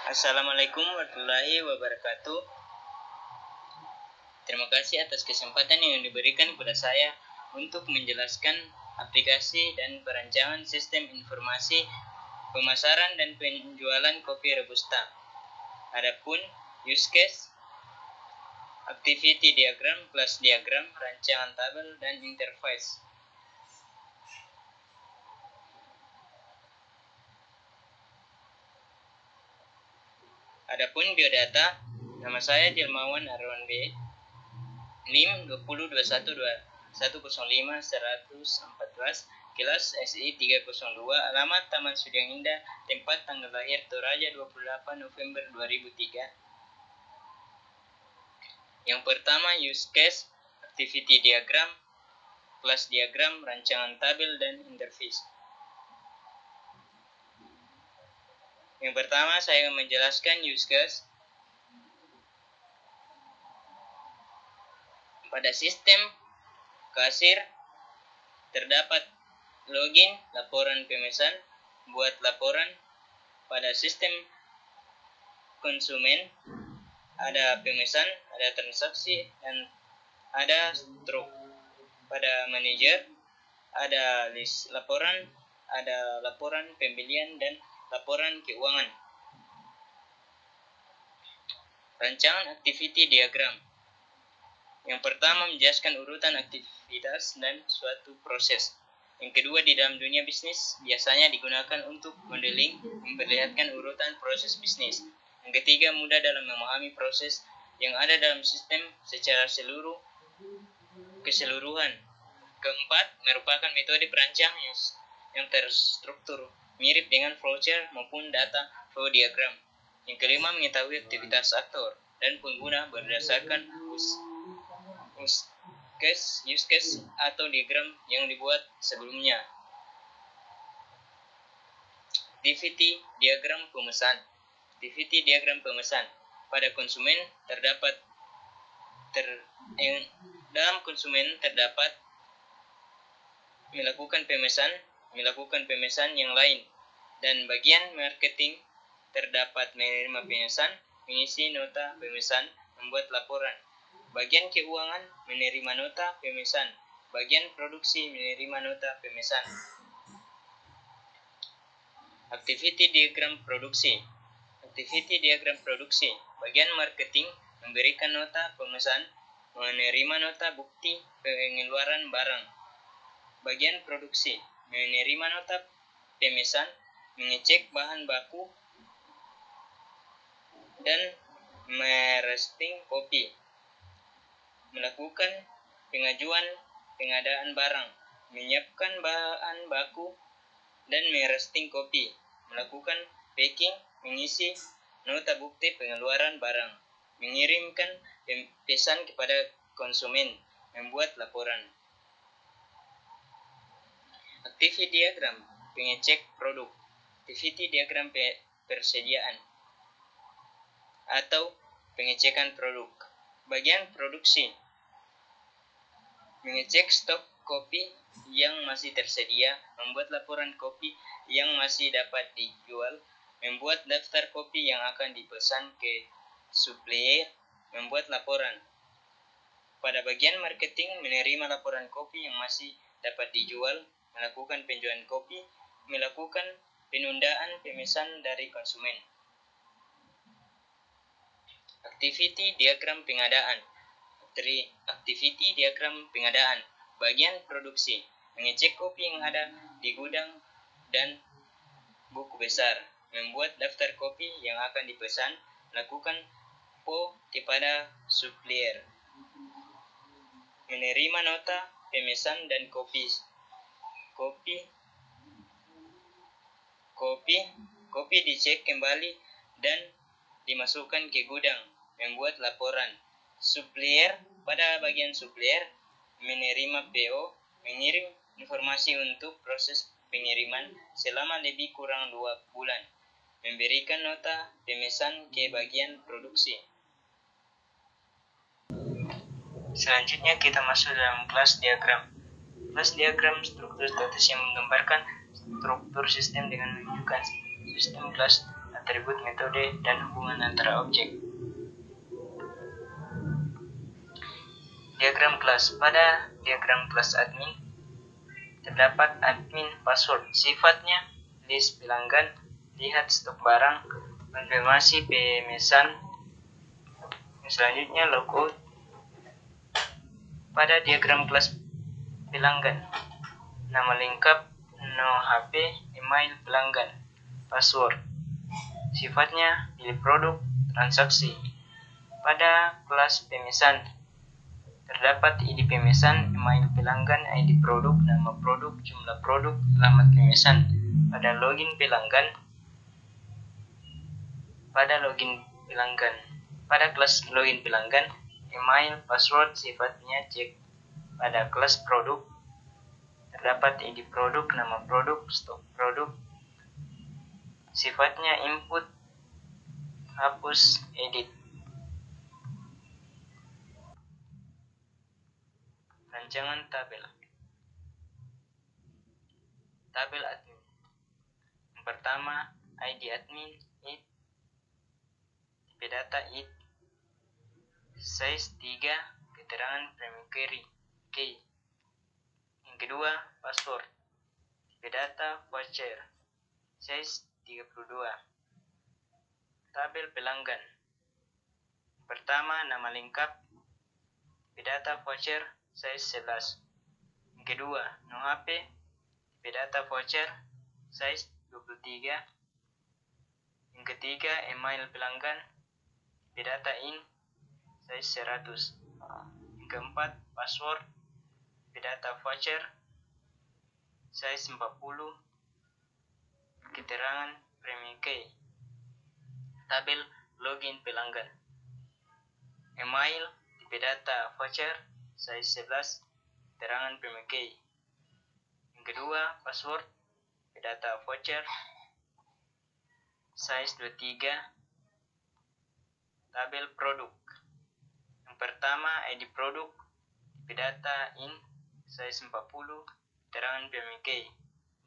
Assalamualaikum warahmatullahi wabarakatuh. Terima kasih atas kesempatan yang diberikan kepada saya untuk menjelaskan aplikasi dan perancangan sistem informasi pemasaran dan penjualan kopi Robusta. Adapun use case, activity diagram, class diagram, rancangan tabel, dan interface. Adapun biodata, nama saya Jelmawan Arwan B. NIM 20212105-114, kelas SI 302, alamat Taman Sudiang Indah, tempat tanggal lahir Toraja 28 November 2003. Yang pertama, use case, activity diagram, class diagram, rancangan tabel, dan interface. Yang pertama, saya akan menjelaskan use case. Pada sistem kasir terdapat login, laporan pemesan, buat laporan. Pada sistem konsumen ada pemesan, ada transaksi, dan ada struk. Pada manajer ada list laporan, ada laporan pembelian, dan laporan keuangan. Rancangan activity diagram. Yang pertama, menjelaskan urutan aktivitas dan suatu proses. Yang kedua, di dalam dunia bisnis biasanya digunakan untuk modeling, memperlihatkan urutan proses bisnis. Yang ketiga, mudah dalam memahami proses yang ada dalam sistem secara keseluruhan. Keempat, merupakan metode perancang yang terstruktur, mirip dengan flowchart maupun data flow diagram. Yang kelima, mengetahui aktivitas aktor dan pengguna berdasarkan use case atau diagram yang dibuat sebelumnya. Activity diagram pemesan. Activity diagram pemesan. Pada konsumen dalam konsumen terdapat melakukan pemesan yang lain, dan bagian marketing terdapat menerima pemesan, mengisi nota pemesan, membuat laporan. Bagian keuangan menerima nota pemesan. Bagian produksi menerima nota pemesan. Activity diagram produksi. Activity diagram produksi. Bagian marketing memberikan nota pemesan, menerima nota bukti pengeluaran barang. Bagian produksi menerima nota pemesan, mengecek bahan baku, dan meresting kopi. Melakukan pengajuan pengadaan barang, menyiapkan bahan baku, dan meresting kopi. Melakukan packing, mengisi nota bukti pengeluaran barang, mengirimkan pesan kepada konsumen, membuat laporan. Activity diagram pengecek produk. Activity diagram persediaan atau pengecekan produk. Bagian produksi mengecek stok kopi yang masih tersedia, membuat laporan kopi yang masih dapat dijual, membuat daftar kopi yang akan dipesan ke supplier, membuat laporan. Pada bagian marketing, menerima laporan kopi yang masih dapat dijual, melakukan penjualan kopi, melakukan penundaan pemesan dari konsumen. Activity diagram pengadaan. Activity diagram pengadaan. Bagian produksi, mengecek kopi yang ada di gudang dan buku besar, membuat daftar kopi yang akan dipesan, melakukan PO kepada supplier, menerima nota pemesan dan kopi dicek kembali dan dimasukkan ke gudang, membuat laporan. Supplier, pada bagian supplier menerima PO, mengirim informasi untuk proses pengiriman selama lebih kurang 2 bulan, memberikan nota pemesan ke bagian produksi. Selanjutnya kita masuk dalam kelas diagram. Kelas diagram struktur status yang menggambarkan struktur sistem dengan menunjukkan sistem kelas atribut, metode, dan hubungan antara objek. Diagram kelas. Pada diagram kelas admin terdapat admin password. Sifatnya list pelanggan, lihat stok barang, konfirmasi pemesan. Selanjutnya logout. Pada diagram kelas pelanggan, nama lengkap, no HP, email pelanggan, password. Sifatnya pilih produk, transaksi. Pada kelas pemesan terdapat ID pemesan, email pelanggan, ID produk, nama produk, jumlah produk, alamat pemesan. Pada login pelanggan, pada kelas login pelanggan, email, password, sifatnya cek. Pada kelas produk terdapat ID produk, nama produk, stok produk. Sifatnya input, hapus, edit. Rancangan tabel. Tabel admin. Yang pertama, ID admin, id, tipe data id, size 3, keterangan primary key. Yang kedua, password, tipe data voucher, size 32. Tabel pelanggan. Pertama, nama lengkap, tipe data voucher, size 11. Yang kedua, no HP, tipe data voucher, size 23. Yang ketiga, email pelanggan, tipe data in, size 100. Yang keempat, password, tipe data voucher, size 40. Keterangan primary key. Tabel login pelanggan. Email, tipe data voucher, size 11, keterangan primary key. Yang kedua, password, tipe data voucher, size 23. Tabel produk. Yang pertama, ID produk, tipe data in, size 40, keterangan primary key.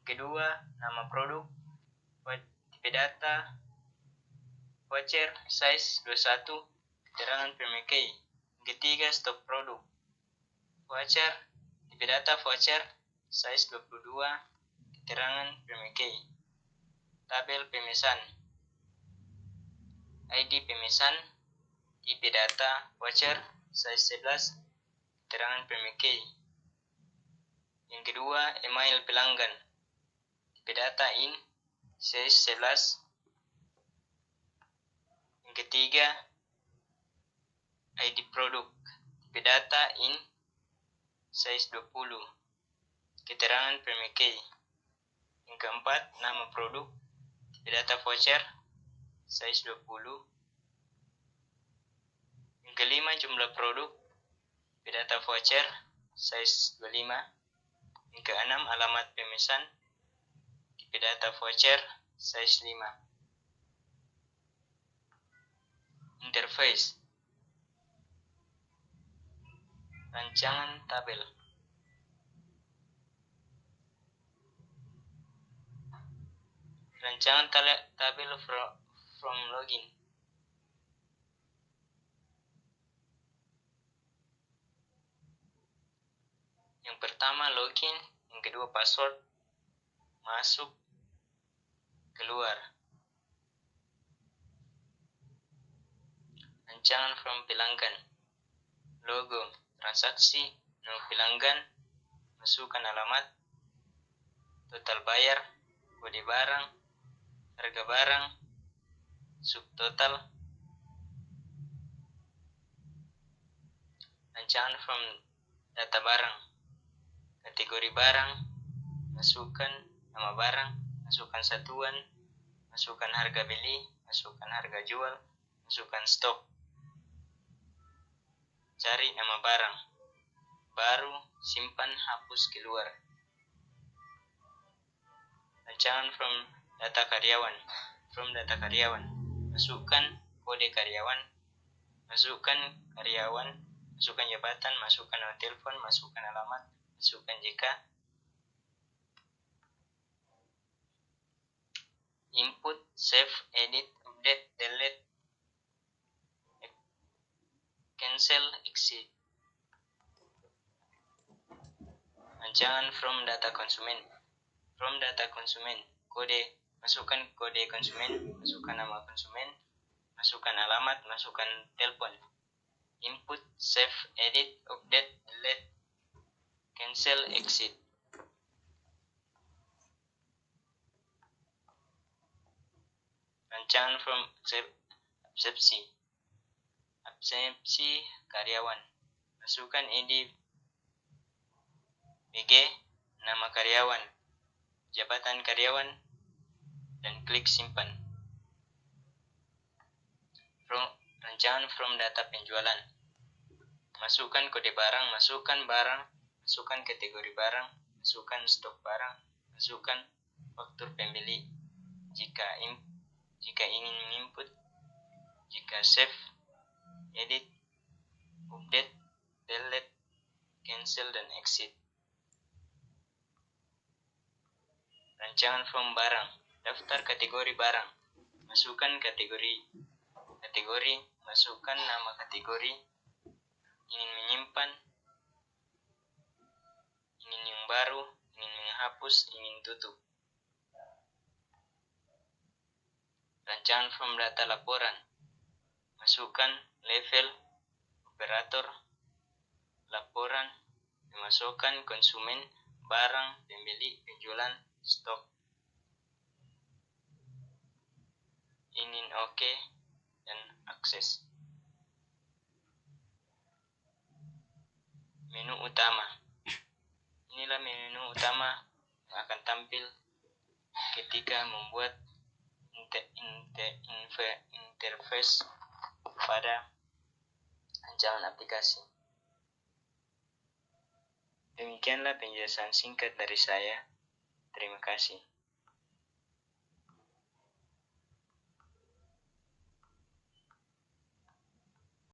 Yang kedua, nama produk, tipe data voucher, size 21, keterangan primary key. Yang ketiga, stok produk, voucher, tipe data voucher, size 22, keterangan primary key. Tabel pemesan. ID pemesan, tipe data voucher, size 11, keterangan primary key. Yang kedua, email pelanggan, tipe data in, size 11. Yang ketiga, ID produk, tipe data in, size 20, keterangan primary key. Yang keempat, nama produk, tipe data voucher, size 20. Yang kelima, jumlah produk, tipe data voucher, size 25. Yang keenam, alamat pemesan, tipe data voucher, size 5. Interface. Rancangan tabel. Rancangan tabel from login. Yang pertama login, yang kedua password, masuk, keluar. Rancangan from pelanggan. Logo, transaksi, nama pelanggan, masukkan alamat, total bayar, kode barang, harga barang, subtotal. Rancangan from data barang. Kategori barang, masukkan nama barang, masukkan satuan, masukkan harga beli, masukkan harga jual, masukkan stok. Cari nama barang, baru, simpan, hapus, keluar. Rancangan from data karyawan. From data karyawan, masukkan kode karyawan, masukkan karyawan, masukkan jabatan, masukkan nomor telepon, masukkan alamat, masukkan JK. input, save, edit, update, delete, cancel, exit. Rancangan from data konsumen. From data konsumen, kode, masukkan kode konsumen, masukkan nama konsumen, masukkan alamat, masukkan telepon. Input, save, edit, update, delete, cancel, exit. Rancangan from absensi karyawan. Masukkan ID BG, nama karyawan, jabatan karyawan, dan klik simpan. Rancangan from data penjualan. Masukkan kode barang, masukkan barang, masukkan kategori barang, masukkan stok barang, masukkan faktur pembeli. Jika ingin menginput, jika save, edit, update, delete, cancel, dan exit. Rancangan from barang. Daftar kategori barang. Masukkan kategori, masukkan nama kategori, ingin menyimpan, ingin yang baru, ingin menghapus, ingin tutup. Rancangan from data laporan. Masukkan level, operator, laporan, memasukkan konsumen, barang, pembeli, penjualan, stok. Ingin oke, dan akses. Menu utama. Inilah menu utama yang akan tampil ketika membuat interface pada rancangan aplikasi. Demikianlah penjelasan singkat dari saya. Terima kasih.